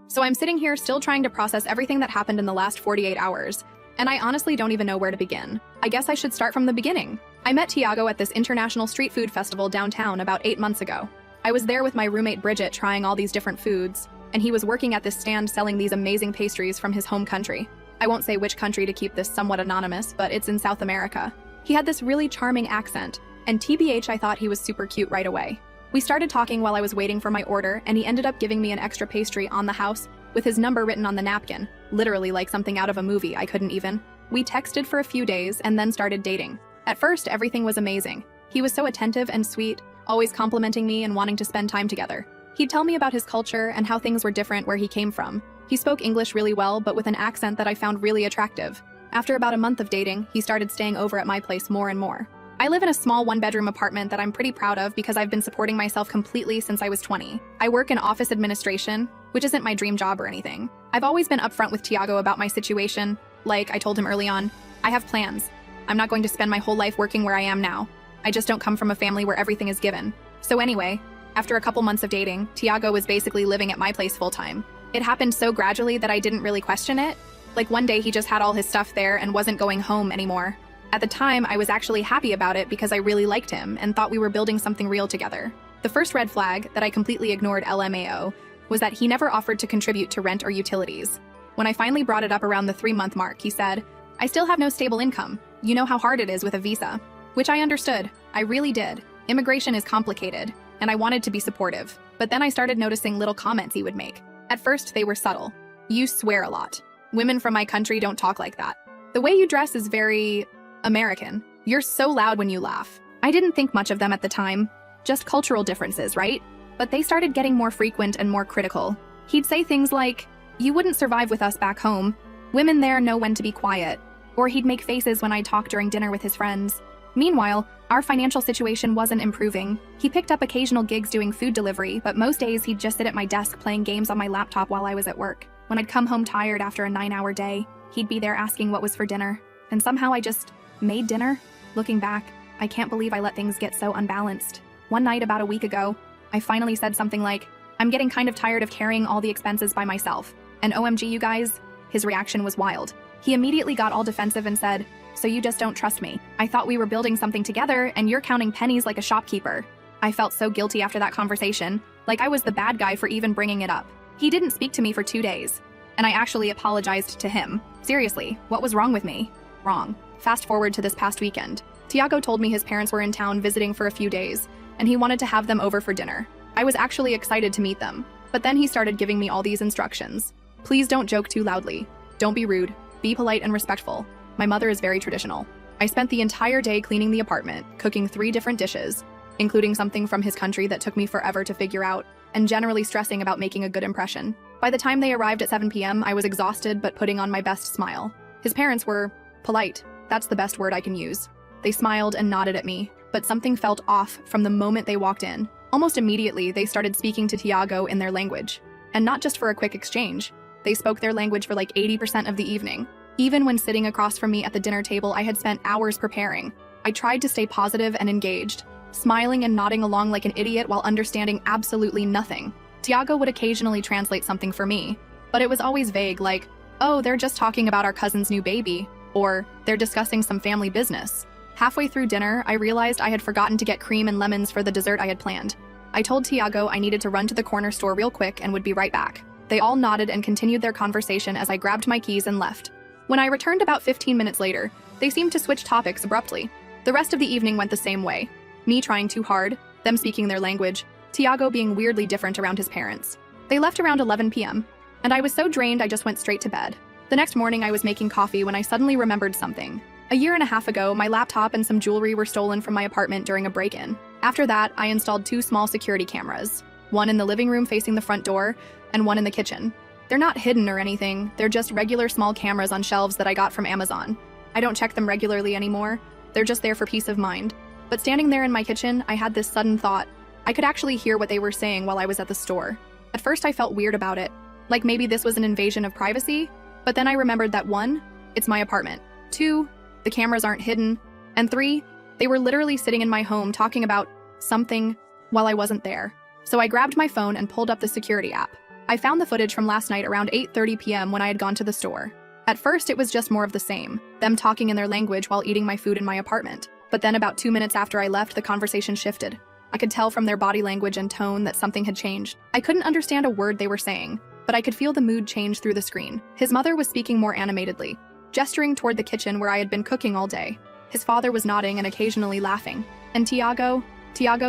So I'm sitting here still trying to process everything that happened in the last 48 hours, and I honestly don't even know where to begin. I guess I should start from the beginning. I met Tiago at this international street food festival downtown about 8 months ago. I was there with my roommate Bridget trying all these different foods, and he was working at this stand selling these amazing pastries from his home country. I won't say which country to keep this somewhat anonymous, but it's in South America. He had this really charming accent, and TBH I thought he was super cute right away. We started talking while I was waiting for my order, and he ended up giving me an extra pastry on the house with his number written on the napkin, literally like something out of a movie. I couldn't even. We texted for a few days and then started dating. At first, everything was amazing. He was so attentive and sweet, always complimenting me and wanting to spend time together. He'd tell me about his culture and how things were different where he came from. He spoke English really well, but with an accent that I found really attractive. After about a month of dating, he started staying over at my place more and more. I live in a small one-bedroom apartment that I'm pretty proud of because I've been supporting myself completely since I was 20. I work in office administration, which isn't my dream job or anything. I've always been upfront with Tiago about my situation. Like I told him early on, I have plans. I'm not going to spend my whole life working where I am now. I just don't come from a family where everything is given. So anyway, after a couple months of dating, Tiago was basically living at my place full-time. It happened so gradually that I didn't really question it. Like one day he just had all his stuff there and wasn't going home anymore. At the time, I was actually happy about it because I really liked him and thought we were building something real together. The first red flag that I completely ignored LMAO was that he never offered to contribute to rent or utilities. When I finally brought it up around the 3-month mark, he said, "I still have no stable income. You know how hard it is with a visa." Which I understood. I really did. Immigration is complicated, and I wanted to be supportive. But then I started noticing little comments he would make. At first, they were subtle. "You swear a lot. Women from my country don't talk like that. The way you dress is very American. You're so loud when you laugh." I didn't think much of them at the time. Just cultural differences, right? But they started getting more frequent and more critical. He'd say things like, "You wouldn't survive with us back home. Women there know when to be quiet." Or he'd make faces when I'd talk during dinner with his friends. Meanwhile, our financial situation wasn't improving. He picked up occasional gigs doing food delivery, but most days he'd just sit at my desk playing games on my laptop while I was at work. When I'd come home tired after a 9-hour day, he'd be there asking what was for dinner. And somehow I just made dinner. Looking back, I can't believe I let things get so unbalanced. One night about a week ago, I finally said something like, "I'm getting kind of tired of carrying all the expenses by myself." And OMG, you guys, his reaction was wild. He immediately got all defensive and said, "So you just don't trust me? I thought we were building something together and you're counting pennies like a shopkeeper." I felt so guilty after that conversation, like I was the bad guy for even bringing it up. He didn't speak to me for 2 days, and I actually apologized to him. Seriously, what was wrong with me? Wrong. Fast forward to this past weekend. Tiago told me his parents were in town visiting for a few days, and he wanted to have them over for dinner. I was actually excited to meet them, but then he started giving me all these instructions. "Please don't joke too loudly. Don't be rude. Be polite and respectful. My mother is very traditional." I spent the entire day cleaning the apartment, cooking 3 different dishes, including something from his country that took me forever to figure out, and generally stressing about making a good impression. By the time they arrived at 7 p.m., I was exhausted but putting on my best smile. His parents were polite. That's the best word I can use. They smiled and nodded at me, but something felt off from the moment they walked in. Almost immediately, they started speaking to Tiago in their language. And not just for a quick exchange. They spoke their language for like 80% of the evening. Even when sitting across from me at the dinner table, I had spent hours preparing. I tried to stay positive and engaged, smiling and nodding along like an idiot while understanding absolutely nothing. Tiago would occasionally translate something for me, but it was always vague, like, "Oh, they're just talking about our cousin's new baby," or "They're discussing some family business." Halfway through dinner, I realized I had forgotten to get cream and lemons for the dessert I had planned. I told Tiago I needed to run to the corner store real quick and would be right back. They all nodded and continued their conversation as I grabbed my keys and left. When I returned about 15 minutes later, they seemed to switch topics abruptly. The rest of the evening went the same way. Me trying too hard, them speaking their language, Tiago being weirdly different around his parents. They left around 11 p.m., and I was so drained I just went straight to bed. The next morning I was making coffee when I suddenly remembered something. A year and a half ago, my laptop and some jewelry were stolen from my apartment during a break-in. After that, I installed 2 small security cameras, one in the living room facing the front door, and one in the kitchen. They're not hidden or anything, they're just regular small cameras on shelves that I got from Amazon. I don't check them regularly anymore, they're just there for peace of mind. But standing there in my kitchen, I had this sudden thought. I could actually hear what they were saying while I was at the store. At first I felt weird about it, like maybe this was an invasion of privacy, but then I remembered that 1, it's my apartment, 2, the cameras aren't hidden, and 3, they were literally sitting in my home talking about something while I wasn't there. So I grabbed my phone and pulled up the security app. I found the footage from last night around 8:30 p.m. when I had gone to the store. At first, it was just more of the same, them talking in their language while eating my food in my apartment. But then about 2 minutes after I left, the conversation shifted. I could tell from their body language and tone that something had changed. I couldn't understand a word they were saying, but I could feel the mood change through the screen. His mother was speaking more animatedly, gesturing toward the kitchen where I had been cooking all day. His father was nodding and occasionally laughing. And Tiago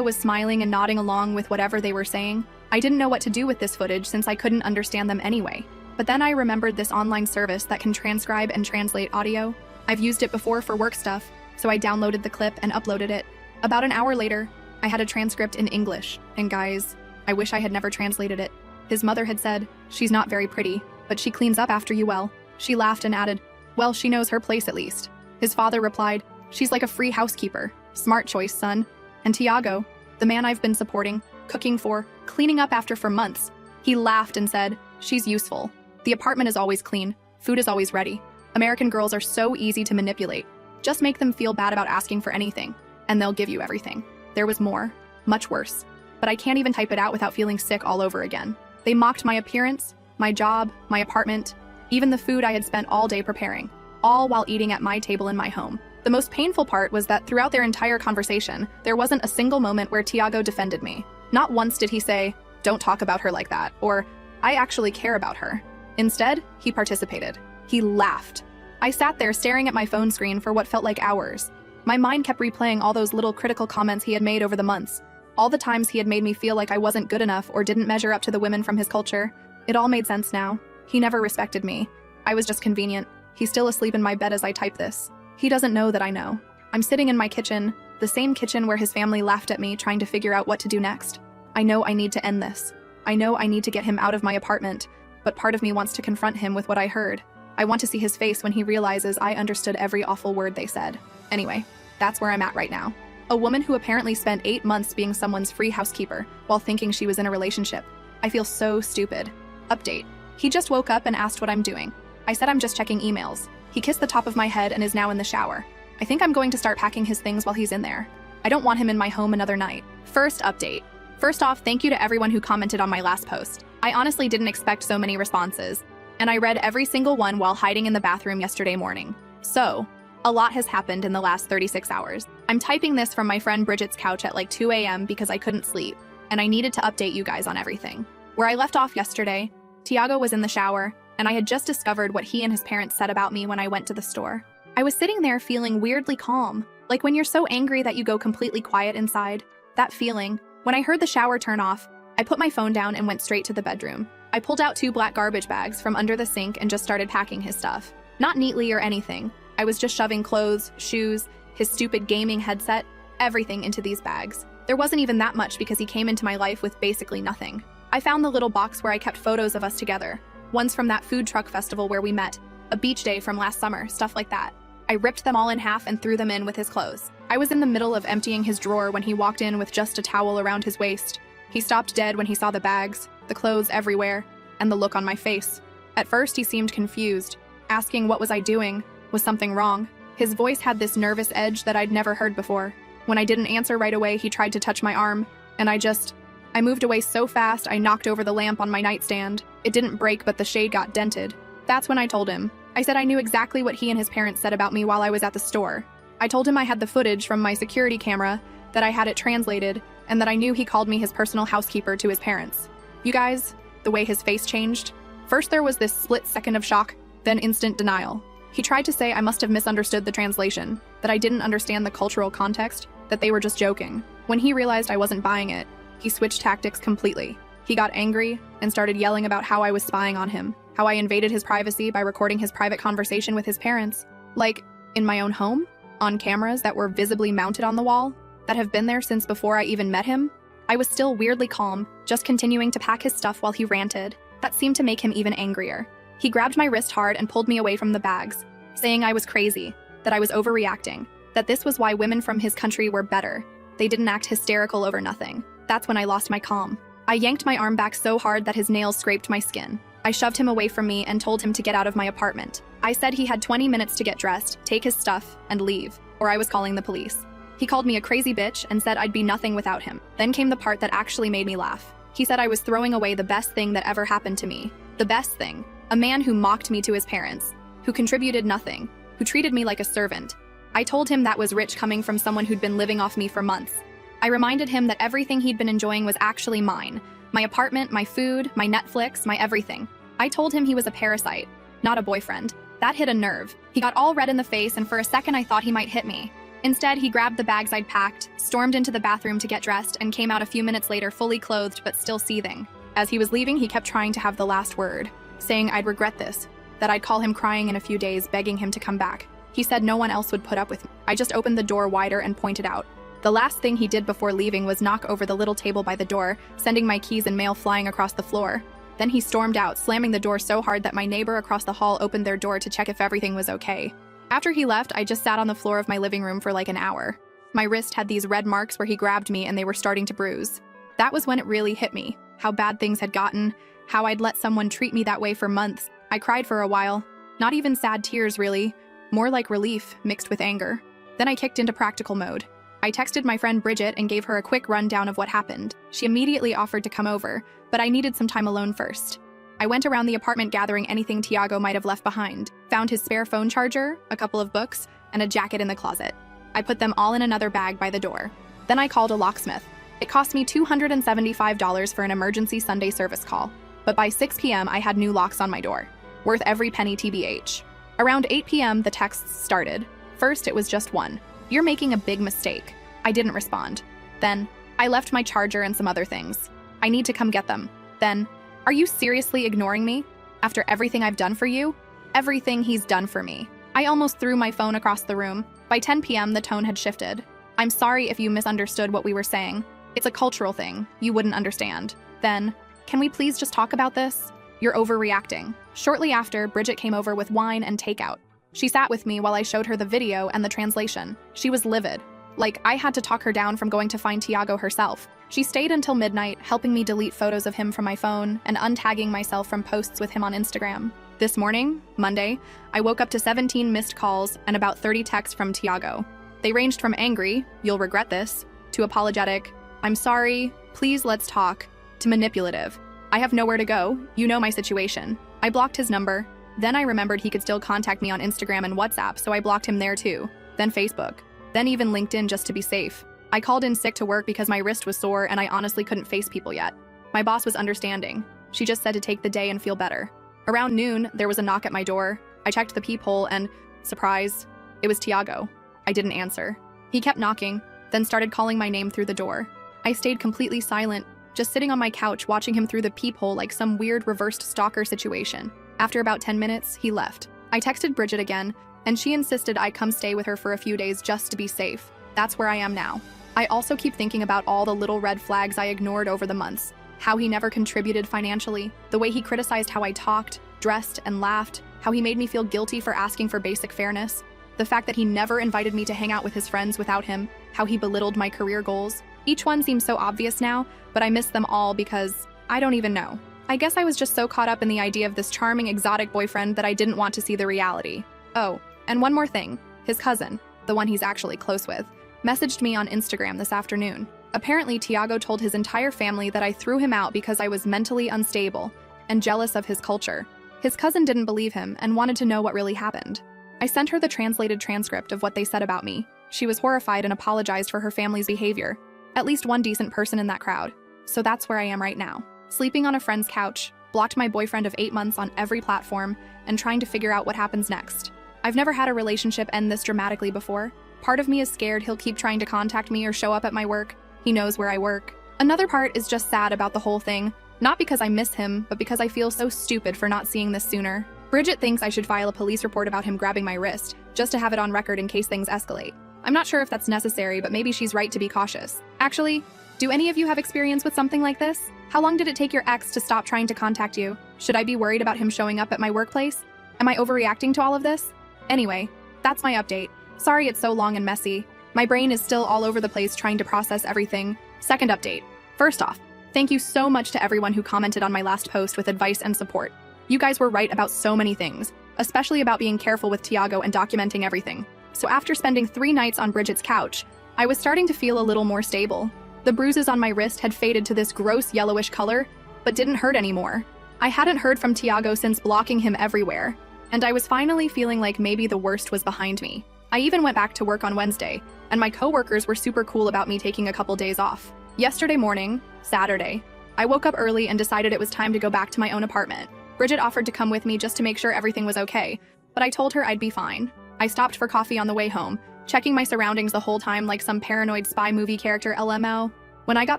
was smiling and nodding along with whatever they were saying. I didn't know what to do with this footage since I couldn't understand them anyway. But then I remembered this online service that can transcribe and translate audio. I've used it before for work stuff, so I downloaded the clip and uploaded it. About an hour later, I had a transcript in English, and guys, I wish I had never translated it. His mother had said, "She's not very pretty, but she cleans up after you well." She laughed and added, "Well, she knows her place at least." His father replied, "She's like a free housekeeper. Smart choice, son." And Tiago, the man I've been supporting, cooking for, cleaning up after for months, he laughed and said, "She's useful. The apartment is always clean, food is always ready. American girls are so easy to manipulate. Just make them feel bad about asking for anything, and they'll give you everything." There was more, much worse, but I can't even type it out without feeling sick all over again. They mocked my appearance, my job, my apartment, even the food I had spent all day preparing, all while eating at my table in my home. The most painful part was that throughout their entire conversation, there wasn't a single moment where Tiago defended me. Not once did he say, "Don't talk about her like that," or "I actually care about her." Instead, he participated. He laughed. I sat there staring at my phone screen for what felt like hours. My mind kept replaying all those little critical comments he had made over the months, all the times he had made me feel like I wasn't good enough or didn't measure up to the women from his culture. It all made sense now. He never respected me. I was just convenient. He's still asleep in my bed as I type this. He doesn't know that I know. I'm sitting in my kitchen, the same kitchen where his family laughed at me, trying to figure out what to do next. I know I need to end this. I know I need to get him out of my apartment, but part of me wants to confront him with what I heard. I want to see his face when he realizes I understood every awful word they said. Anyway, that's where I'm at right now. A woman who apparently spent 8 months being someone's free housekeeper while thinking she was in a relationship. I feel so stupid. Update. He just woke up and asked what I'm doing. I said I'm just checking emails. He kissed the top of my head and is now in the shower. I think I'm going to start packing his things while he's in there. I don't want him in my home another night. First update. First off, thank you to everyone who commented on my last post. I honestly didn't expect so many responses, and I read every single one while hiding in the bathroom yesterday morning. So, a lot has happened in the last 36 hours. I'm typing this from my friend Bridget's couch at like 2 a.m. because I couldn't sleep, and I needed to update you guys on everything. Where I left off yesterday, Tiago was in the shower, and I had just discovered what he and his parents said about me when I went to the store. I was sitting there feeling weirdly calm, like when you're so angry that you go completely quiet inside. That feeling. When I heard the shower turn off, I put my phone down and went straight to the bedroom. I pulled out 2 black garbage bags from under the sink and just started packing his stuff. Not neatly or anything. I was just shoving clothes, shoes, his stupid gaming headset, everything into these bags. There wasn't even that much because he came into my life with basically nothing. I found the little box where I kept photos of us together. One's from that food truck festival where we met, a beach day from last summer, stuff like that. I ripped them all in half and threw them in with his clothes. I was in the middle of emptying his drawer when he walked in with just a towel around his waist. He stopped dead when he saw the bags, the clothes everywhere, and the look on my face. At first, he seemed confused, asking what was I doing, was something wrong. His voice had this nervous edge that I'd never heard before. When I didn't answer right away, he tried to touch my arm, and I moved away so fast I knocked over the lamp on my nightstand. It didn't break, but the shade got dented. That's when I told him. I said I knew exactly what he and his parents said about me while I was at the store. I told him I had the footage from my security camera, that I had it translated, and that I knew he called me his personal housekeeper to his parents. You guys, the way his face changed. First there was this split second of shock, then instant denial. He tried to say I must have misunderstood the translation, that I didn't understand the cultural context, that they were just joking. When he realized I wasn't buying it, he switched tactics completely. He got angry and started yelling about how I was spying on him, how I invaded his privacy by recording his private conversation with his parents. Like, in my own home? On cameras that were visibly mounted on the wall? That have been there since before I even met him? I was still weirdly calm, just continuing to pack his stuff while he ranted. That seemed to make him even angrier. He grabbed my wrist hard and pulled me away from the bags, saying I was crazy, that I was overreacting, that this was why women from his country were better. They didn't act hysterical over nothing. That's when I lost my calm. I yanked my arm back so hard that his nails scraped my skin. I shoved him away from me and told him to get out of my apartment. I said he had 20 minutes to get dressed, take his stuff, and leave, or I was calling the police. He called me a crazy bitch and said I'd be nothing without him. Then came the part that actually made me laugh. He said I was throwing away the best thing that ever happened to me. The best thing. A man who mocked me to his parents, who contributed nothing, who treated me like a servant. I told him that was rich coming from someone who'd been living off me for months. I reminded him that everything he'd been enjoying was actually mine. My apartment, my food, my Netflix, my everything. I told him he was a parasite, not a boyfriend. That hit a nerve. He got all red in the face, and for a second I thought he might hit me. Instead, he grabbed the bags I'd packed, stormed into the bathroom to get dressed, and came out a few minutes later fully clothed but still seething. As he was leaving, he kept trying to have the last word, saying I'd regret this, that I'd call him crying in a few days, begging him to come back. He said no one else would put up with me. I just opened the door wider and pointed out. The last thing he did before leaving was knock over the little table by the door, sending my keys and mail flying across the floor. Then he stormed out, slamming the door so hard that my neighbor across the hall opened their door to check if everything was okay. After he left, I just sat on the floor of my living room for like an hour. My wrist had these red marks where he grabbed me and they were starting to bruise. That was when it really hit me, how bad things had gotten, how I'd let someone treat me that way for months. I cried for a while. Not even sad tears, really. More like relief, mixed with anger. Then I kicked into practical mode. I texted my friend Bridget and gave her a quick rundown of what happened. She immediately offered to come over, but I needed some time alone first. I went around the apartment gathering anything Tiago might have left behind, found his spare phone charger, a couple of books, and a jacket in the closet. I put them all in another bag by the door. Then I called a locksmith. It cost me $275 for an emergency Sunday service call, but by 6 p.m. I had new locks on my door. Worth every penny TBH. Around 8 p.m. the texts started. First, it was just one. You're making a big mistake. I didn't respond. Then, I left my charger and some other things. I need to come get them. Then, are you seriously ignoring me? After everything I've done for you? Everything he's done for me. I almost threw my phone across the room. By 10 p.m. the tone had shifted. I'm sorry if you misunderstood what we were saying. It's a cultural thing. You wouldn't understand. Then, can we please just talk about this? You're overreacting. Shortly after, Bridget came over with wine and takeout. She sat with me while I showed her the video and the translation. She was livid. Like, I had to talk her down from going to find Tiago herself. She stayed until midnight, helping me delete photos of him from my phone and untagging myself from posts with him on Instagram. This morning, Monday, I woke up to 17 missed calls and about 30 texts from Tiago. They ranged from angry, you'll regret this, to apologetic, I'm sorry, please let's talk, to manipulative. I have nowhere to go, you know my situation. I blocked his number. Then I remembered he could still contact me on Instagram and WhatsApp, so I blocked him there too. Then Facebook. Then even LinkedIn just to be safe. I called in sick to work because my wrist was sore and I honestly couldn't face people yet. My boss was understanding. She just said to take the day and feel better. Around noon, there was a knock at my door. I checked the peephole and, surprise, it was Tiago. I didn't answer. He kept knocking, then started calling my name through the door. I stayed completely silent, just sitting on my couch watching him through the peephole like some weird reversed stalker situation. After about 10 minutes, he left. I texted Bridget again, and she insisted I come stay with her for a few days just to be safe. That's where I am now. I also keep thinking about all the little red flags I ignored over the months. How he never contributed financially, the way he criticized how I talked, dressed, and laughed, how he made me feel guilty for asking for basic fairness, the fact that he never invited me to hang out with his friends without him, how he belittled my career goals. Each one seems so obvious now, but I miss them all because I don't even know. I guess I was just so caught up in the idea of this charming, exotic boyfriend that I didn't want to see the reality. Oh, and one more thing. His cousin, the one he's actually close with, messaged me on Instagram this afternoon. Apparently, Tiago told his entire family that I threw him out because I was mentally unstable and jealous of his culture. His cousin didn't believe him and wanted to know what really happened. I sent her the translated transcript of what they said about me. She was horrified and apologized for her family's behavior. At least one decent person in that crowd. So that's where I am right now. Sleeping on a friend's couch, blocked my boyfriend of 8 months on every platform, and trying to figure out what happens next. I've never had a relationship end this dramatically before. Part of me is scared he'll keep trying to contact me or show up at my work. He knows where I work. Another part is just sad about the whole thing. Not because I miss him, but because I feel so stupid for not seeing this sooner. Bridget thinks I should file a police report about him grabbing my wrist, just to have it on record in case things escalate. I'm not sure if that's necessary, but maybe she's right to be cautious. Actually, do any of you have experience with something like this? How long did it take your ex to stop trying to contact you? Should I be worried about him showing up at my workplace? Am I overreacting to all of this? Anyway, that's my update. Sorry it's so long and messy. My brain is still all over the place trying to process everything. Second update. First off, thank you so much to everyone who commented on my last post with advice and support. You guys were right about so many things, especially about being careful with Tiago and documenting everything. So after spending 3 nights on Bridget's couch, I was starting to feel a little more stable. The bruises on my wrist had faded to this gross yellowish color, but didn't hurt anymore. I hadn't heard from Tiago since blocking him everywhere, and I was finally feeling like maybe the worst was behind me. I even went back to work on Wednesday, and my coworkers were super cool about me taking a couple days off. Yesterday morning, Saturday, I woke up early and decided it was time to go back to my own apartment. Bridget offered to come with me just to make sure everything was okay, but I told her I'd be fine. I stopped for coffee on the way home, checking my surroundings the whole time like some paranoid spy movie character LMO. When I got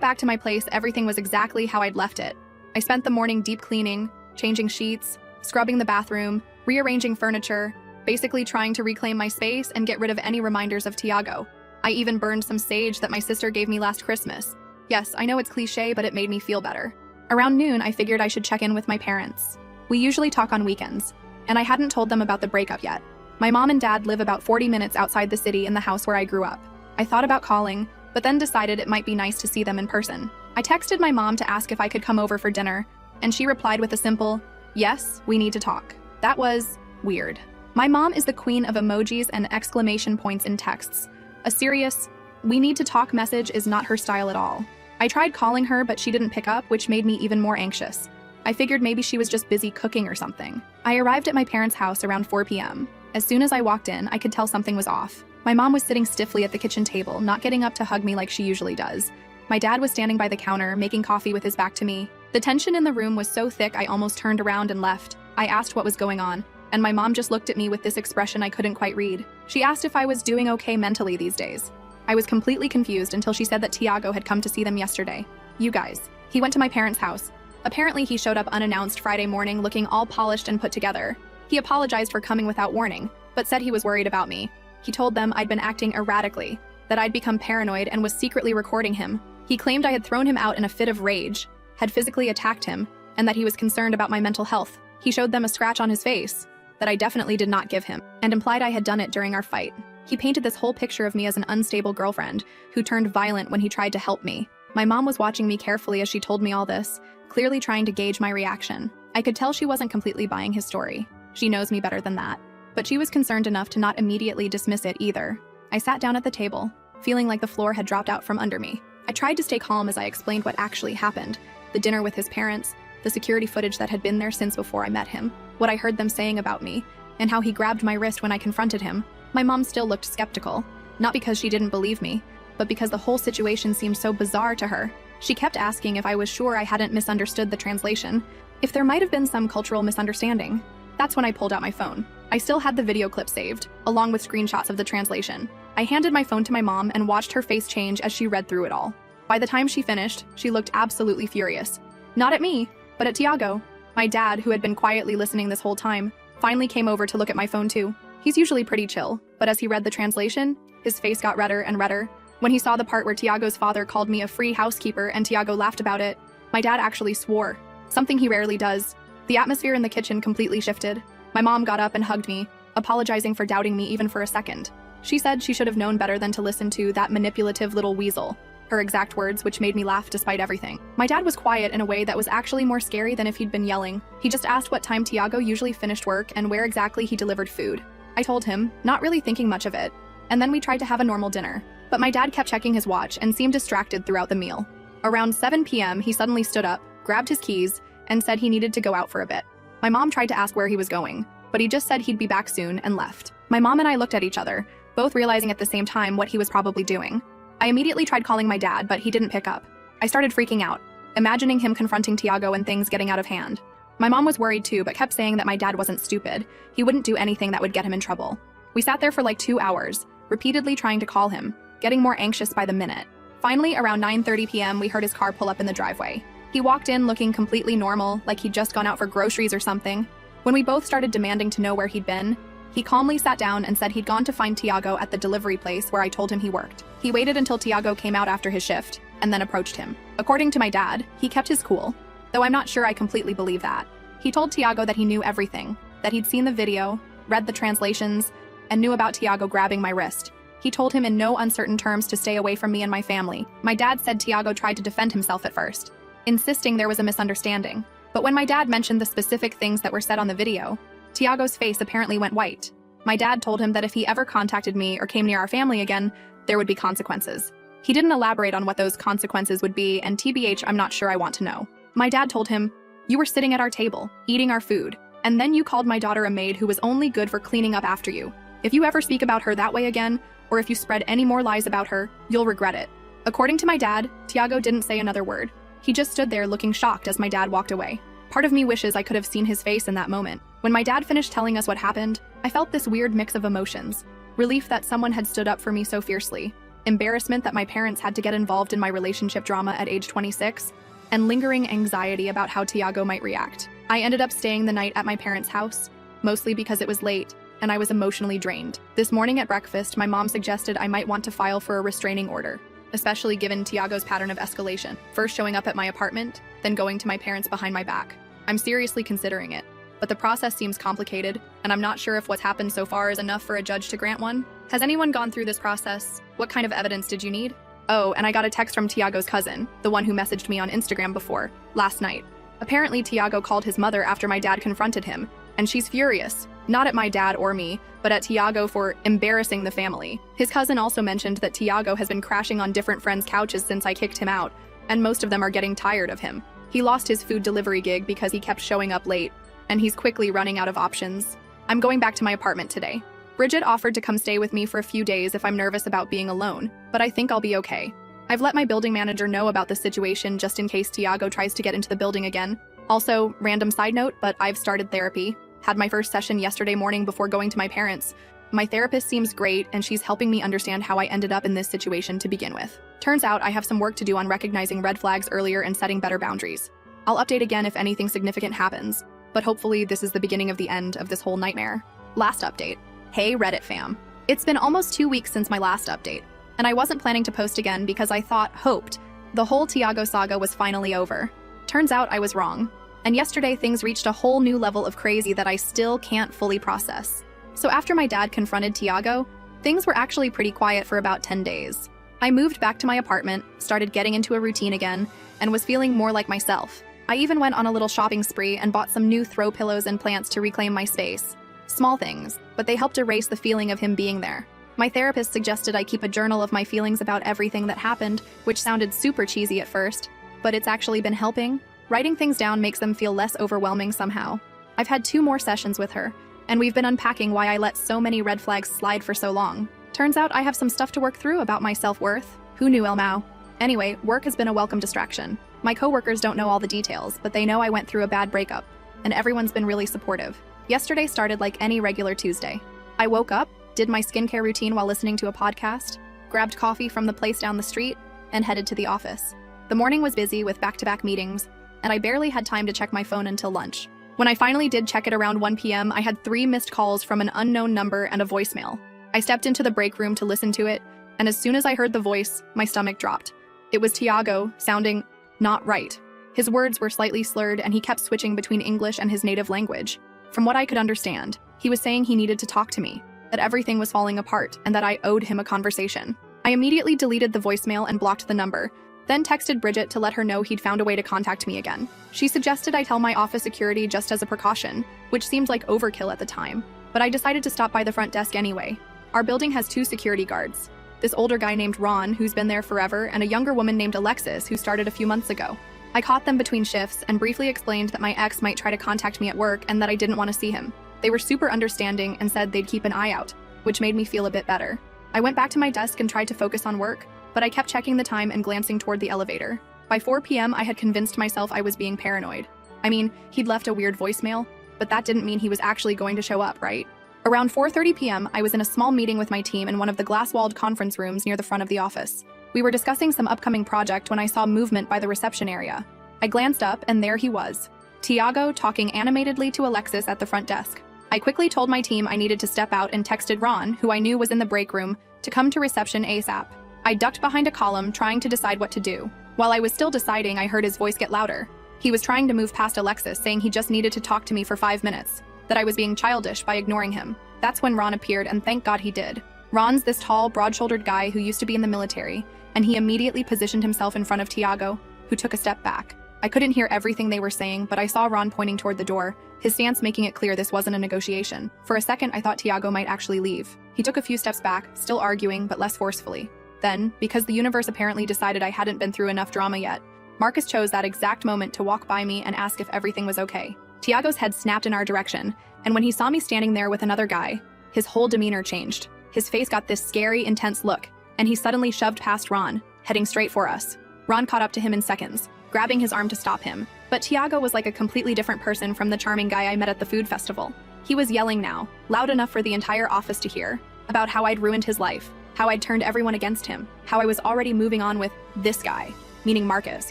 back to my place, everything was exactly how I'd left it. I spent the morning deep cleaning, changing sheets, scrubbing the bathroom, rearranging furniture, basically trying to reclaim my space and get rid of any reminders of Tiago. I even burned some sage that my sister gave me last Christmas. Yes, I know it's cliche, but it made me feel better. Around noon, I figured I should check in with my parents. We usually talk on weekends, and I hadn't told them about the breakup yet. My mom and dad live about 40 minutes outside the city in the house where I grew up. I thought about calling, but then decided it might be nice to see them in person. I texted my mom to ask if I could come over for dinner, and she replied with a simple, "Yes, we need to talk." That was weird. My mom is the queen of emojis and exclamation points in texts. A serious, "we need to talk" message is not her style at all. I tried calling her, but she didn't pick up, which made me even more anxious. I figured maybe she was just busy cooking or something. I arrived at my parents' house around 4 p.m. As soon as I walked in, I could tell something was off. My mom was sitting stiffly at the kitchen table, not getting up to hug me like she usually does. My dad was standing by the counter, making coffee with his back to me. The tension in the room was so thick I almost turned around and left. I asked what was going on, and my mom just looked at me with this expression I couldn't quite read. She asked if I was doing okay mentally these days. I was completely confused until she said that Tiago had come to see them yesterday. You guys. He went to my parents' house. Apparently he showed up unannounced Friday morning looking all polished and put together. He apologized for coming without warning, but said he was worried about me. He told them I'd been acting erratically, that I'd become paranoid and was secretly recording him. He claimed I had thrown him out in a fit of rage, had physically attacked him, and that he was concerned about my mental health. He showed them a scratch on his face that I definitely did not give him, and implied I had done it during our fight. He painted this whole picture of me as an unstable girlfriend who turned violent when he tried to help me. My mom was watching me carefully as she told me all this, clearly trying to gauge my reaction. I could tell she wasn't completely buying his story. She knows me better than that. But she was concerned enough to not immediately dismiss it either. I sat down at the table, feeling like the floor had dropped out from under me. I tried to stay calm as I explained what actually happened, the dinner with his parents, the security footage that had been there since before I met him, what I heard them saying about me, and how he grabbed my wrist when I confronted him. My mom still looked skeptical, not because she didn't believe me, but because the whole situation seemed so bizarre to her. She kept asking if I was sure I hadn't misunderstood the translation, if there might have been some cultural misunderstanding. That's when I pulled out my phone. I still had the video clip saved, along with screenshots of the translation. I handed my phone to my mom and watched her face change as she read through it all. By the time she finished, she looked absolutely furious. Not at me, but at Tiago. My dad, who had been quietly listening this whole time, finally came over to look at my phone too. He's usually pretty chill, but as he read the translation, his face got redder and redder. When he saw the part where Tiago's father called me a free housekeeper and Tiago laughed about it, my dad actually swore, something he rarely does. The atmosphere in the kitchen completely shifted. My mom got up and hugged me, apologizing for doubting me even for a second. She said she should have known better than to listen to that manipulative little weasel. Her exact words, which made me laugh despite everything. My dad was quiet in a way that was actually more scary than if he'd been yelling. He just asked what time Tiago usually finished work and where exactly he delivered food. I told him, not really thinking much of it, and then we tried to have a normal dinner. But my dad kept checking his watch and seemed distracted throughout the meal. Around 7 p.m., he suddenly stood up, grabbed his keys, and said he needed to go out for a bit. My mom tried to ask where he was going, but he just said he'd be back soon and left. My mom and I looked at each other, both realizing at the same time what he was probably doing. I immediately tried calling my dad, but he didn't pick up. I started freaking out, imagining him confronting Tiago and things getting out of hand. My mom was worried too, but kept saying that my dad wasn't stupid. He wouldn't do anything that would get him in trouble. We sat there for like 2 hours, repeatedly trying to call him, getting more anxious by the minute. Finally, around 9:30 p.m., we heard his car pull up in the driveway. He walked in looking completely normal, like he'd just gone out for groceries or something. When we both started demanding to know where he'd been, he calmly sat down and said he'd gone to find Tiago at the delivery place where I told him he worked. He waited until Tiago came out after his shift, and then approached him. According to my dad, he kept his cool, though I'm not sure I completely believe that. He told Tiago that he knew everything, that he'd seen the video, read the translations, and knew about Tiago grabbing my wrist. He told him in no uncertain terms to stay away from me and my family. My dad said Tiago tried to defend himself at first, insisting there was a misunderstanding. But when my dad mentioned the specific things that were said on the video, Tiago's face apparently went white. My dad told him that if he ever contacted me or came near our family again, there would be consequences. He didn't elaborate on what those consequences would be, and TBH, I'm not sure I want to know. My dad told him, "You were sitting at our table, eating our food, and then you called my daughter a maid who was only good for cleaning up after you. If you ever speak about her that way again, or if you spread any more lies about her, you'll regret it." According to my dad, Tiago didn't say another word. He just stood there looking shocked as my dad walked away. Part of me wishes I could have seen his face in that moment. When my dad finished telling us what happened, I felt this weird mix of emotions. Relief that someone had stood up for me so fiercely, embarrassment that my parents had to get involved in my relationship drama at age 26, and lingering anxiety about how Tiago might react. I ended up staying the night at my parents' house, mostly because it was late, and I was emotionally drained. This morning at breakfast, my mom suggested I might want to file for a restraining order, especially given Tiago's pattern of escalation, first showing up at my apartment, then going to my parents behind my back. I'm seriously considering it, but the process seems complicated, and I'm not sure if what's happened so far is enough for a judge to grant one. Has anyone gone through this process? What kind of evidence did you need? Oh, and I got a text from Tiago's cousin, the one who messaged me on Instagram before, last night. Apparently, Tiago called his mother after my dad confronted him, and she's furious, not at my dad or me, but at Tiago for embarrassing the family. His cousin also mentioned that Tiago has been crashing on different friends' couches since I kicked him out, and most of them are getting tired of him. He lost his food delivery gig because he kept showing up late, and he's quickly running out of options. I'm going back to my apartment today. Bridget offered to come stay with me for a few days if I'm nervous about being alone, but I think I'll be okay. I've let my building manager know about the situation just in case Tiago tries to get into the building again. Also, random side note, but I've started therapy. Had my first session yesterday morning before going to my parents. My therapist seems great, and she's helping me understand how I ended up in this situation to begin with. Turns out I have some work to do on recognizing red flags earlier and setting better boundaries. I'll update again if anything significant happens, but hopefully this is the beginning of the end of this whole nightmare. Last update. Hey Reddit fam. It's been almost 2 weeks since my last update, and I wasn't planning to post again because I hoped, the whole Tiago saga was finally over. Turns out I was wrong. And yesterday things reached a whole new level of crazy that I still can't fully process. So after my dad confronted Tiago, things were actually pretty quiet for about 10 days. I moved back to my apartment, started getting into a routine again, and was feeling more like myself. I even went on a little shopping spree and bought some new throw pillows and plants to reclaim my space. Small things, but they helped erase the feeling of him being there. My therapist suggested I keep a journal of my feelings about everything that happened, which sounded super cheesy at first, but it's actually been helping. Writing things down makes them feel less overwhelming somehow. I've had 2 more sessions with her, and we've been unpacking why I let so many red flags slide for so long. Turns out I have some stuff to work through about my self-worth. Who knew, Elmao? Anyway, work has been a welcome distraction. My coworkers don't know all the details, but they know I went through a bad breakup, and everyone's been really supportive. Yesterday started like any regular Tuesday. I woke up, did my skincare routine while listening to a podcast, grabbed coffee from the place down the street, and headed to the office. The morning was busy with back-to-back meetings, and I barely had time to check my phone until lunch. When I finally did check it around 1 p.m., I had 3 missed calls from an unknown number and a voicemail. I stepped into the break room to listen to it, and as soon as I heard the voice, my stomach dropped. It was Tiago, sounding not right. His words were slightly slurred, and he kept switching between English and his native language. From what I could understand, he was saying he needed to talk to me, that everything was falling apart, and that I owed him a conversation. I immediately deleted the voicemail and blocked the number, then texted Bridget to let her know he'd found a way to contact me again. She suggested I tell my office security just as a precaution, which seemed like overkill at the time, but I decided to stop by the front desk anyway. Our building has 2 security guards. This older guy named Ron, who's been there forever, and a younger woman named Alexis, who started a few months ago. I caught them between shifts and briefly explained that my ex might try to contact me at work and that I didn't want to see him. They were super understanding and said they'd keep an eye out, which made me feel a bit better. I went back to my desk and tried to focus on work, but I kept checking the time and glancing toward the elevator. By 4 p.m., I had convinced myself I was being paranoid. I mean, he'd left a weird voicemail, but that didn't mean he was actually going to show up, right? Around 4:30 p.m., I was in a small meeting with my team in one of the glass-walled conference rooms near the front of the office. We were discussing some upcoming project when I saw movement by the reception area. I glanced up, and there he was, Tiago talking animatedly to Alexis at the front desk. I quickly told my team I needed to step out and texted Ron, who I knew was in the break room, to come to reception ASAP. I ducked behind a column, trying to decide what to do. While I was still deciding, I heard his voice get louder. He was trying to move past Alexis, saying he just needed to talk to me for 5 minutes, that I was being childish by ignoring him. That's when Ron appeared, and thank God he did. Ron's this tall, broad-shouldered guy who used to be in the military, and he immediately positioned himself in front of Tiago, who took a step back. I couldn't hear everything they were saying, but I saw Ron pointing toward the door, his stance making it clear this wasn't a negotiation. For a second, I thought Tiago might actually leave. He took a few steps back, still arguing, but less forcefully. Then, because the universe apparently decided I hadn't been through enough drama yet, Marcus chose that exact moment to walk by me and ask if everything was okay. Tiago's head snapped in our direction, and when he saw me standing there with another guy, his whole demeanor changed. His face got this scary, intense look, and he suddenly shoved past Ron, heading straight for us. Ron caught up to him in seconds, grabbing his arm to stop him. But Tiago was like a completely different person from the charming guy I met at the food festival. He was yelling now, loud enough for the entire office to hear, about how I'd ruined his life, how I'd turned everyone against him, how I was already moving on with this guy, meaning Marcus,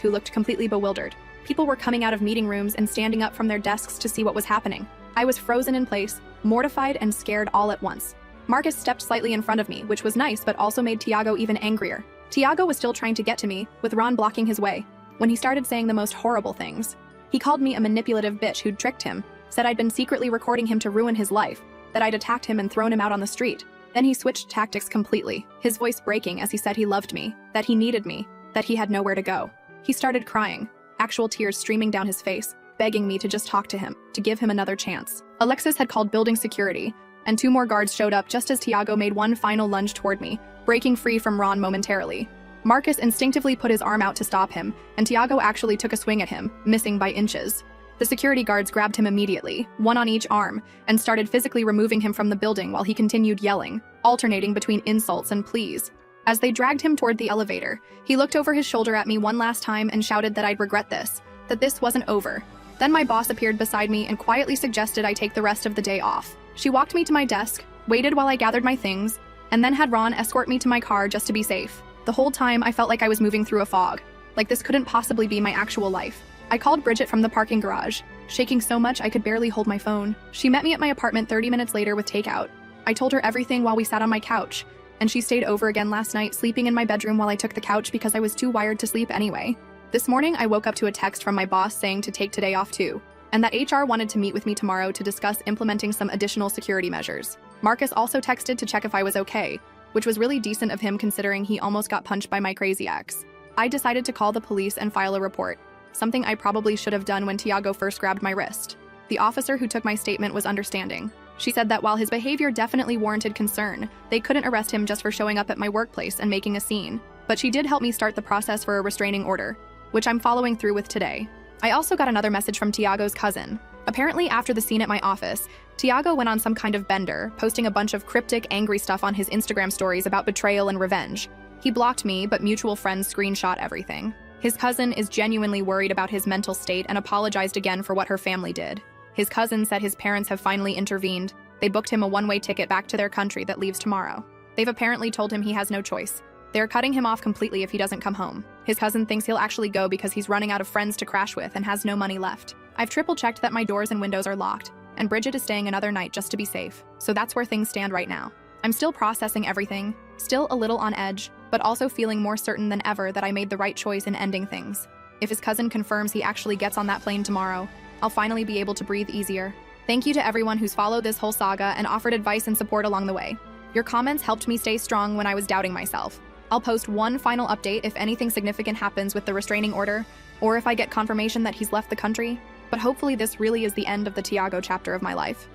who looked completely bewildered. People were coming out of meeting rooms and standing up from their desks to see what was happening. I was frozen in place, mortified and scared all at once. Marcus stepped slightly in front of me, which was nice but also made Tiago even angrier. Tiago was still trying to get to me, with Ron blocking his way, when he started saying the most horrible things. He called me a manipulative bitch who'd tricked him, said I'd been secretly recording him to ruin his life, that I'd attacked him and thrown him out on the street. Then he switched tactics completely, his voice breaking as he said he loved me, that he needed me, that he had nowhere to go. He started crying, actual tears streaming down his face, begging me to just talk to him, to give him another chance. Alexis had called building security, and 2 more guards showed up just as Tiago made one final lunge toward me, breaking free from Ron momentarily. Marcus instinctively put his arm out to stop him, and Tiago actually took a swing at him, missing by inches. The security guards grabbed him immediately, one on each arm, and started physically removing him from the building while he continued yelling, alternating between insults and pleas. As they dragged him toward the elevator, he looked over his shoulder at me one last time and shouted that I'd regret this, that this wasn't over. Then my boss appeared beside me and quietly suggested I take the rest of the day off. She walked me to my desk, waited while I gathered my things, and then had Ron escort me to my car just to be safe. The whole time, I felt like I was moving through a fog, like this couldn't possibly be my actual life. I called Bridget from the parking garage, shaking so much I could barely hold my phone. She met me at my apartment 30 minutes later with takeout. I told her everything while we sat on my couch, and she stayed over again last night, sleeping in my bedroom while I took the couch because I was too wired to sleep anyway. This morning, I woke up to a text from my boss saying to take today off too, and that HR wanted to meet with me tomorrow to discuss implementing some additional security measures. Marcus also texted to check if I was okay, which was really decent of him considering he almost got punched by my crazy ex. I decided to call the police and file a report, something I probably should have done when Tiago first grabbed my wrist. The officer who took my statement was understanding. She said that while his behavior definitely warranted concern, they couldn't arrest him just for showing up at my workplace and making a scene. But she did help me start the process for a restraining order, which I'm following through with today. I also got another message from Tiago's cousin. Apparently, after the scene at my office, Tiago went on some kind of bender, posting a bunch of cryptic, angry stuff on his Instagram stories about betrayal and revenge. He blocked me, but mutual friends screenshot everything. His cousin is genuinely worried about his mental state and apologized again for what her family did. His cousin said his parents have finally intervened. They booked him a one-way ticket back to their country that leaves tomorrow. They've apparently told him he has no choice. They're cutting him off completely if he doesn't come home. His cousin thinks he'll actually go because he's running out of friends to crash with and has no money left. I've triple-checked that my doors and windows are locked, and Bridget is staying another night just to be safe. So that's where things stand right now. I'm still processing everything, still a little on edge, but also feeling more certain than ever that I made the right choice in ending things. If his cousin confirms he actually gets on that plane tomorrow, I'll finally be able to breathe easier. Thank you to everyone who's followed this whole saga and offered advice and support along the way. Your comments helped me stay strong when I was doubting myself. I'll post one final update if anything significant happens with the restraining order, or if I get confirmation that he's left the country, but hopefully this really is the end of the Tiago chapter of my life.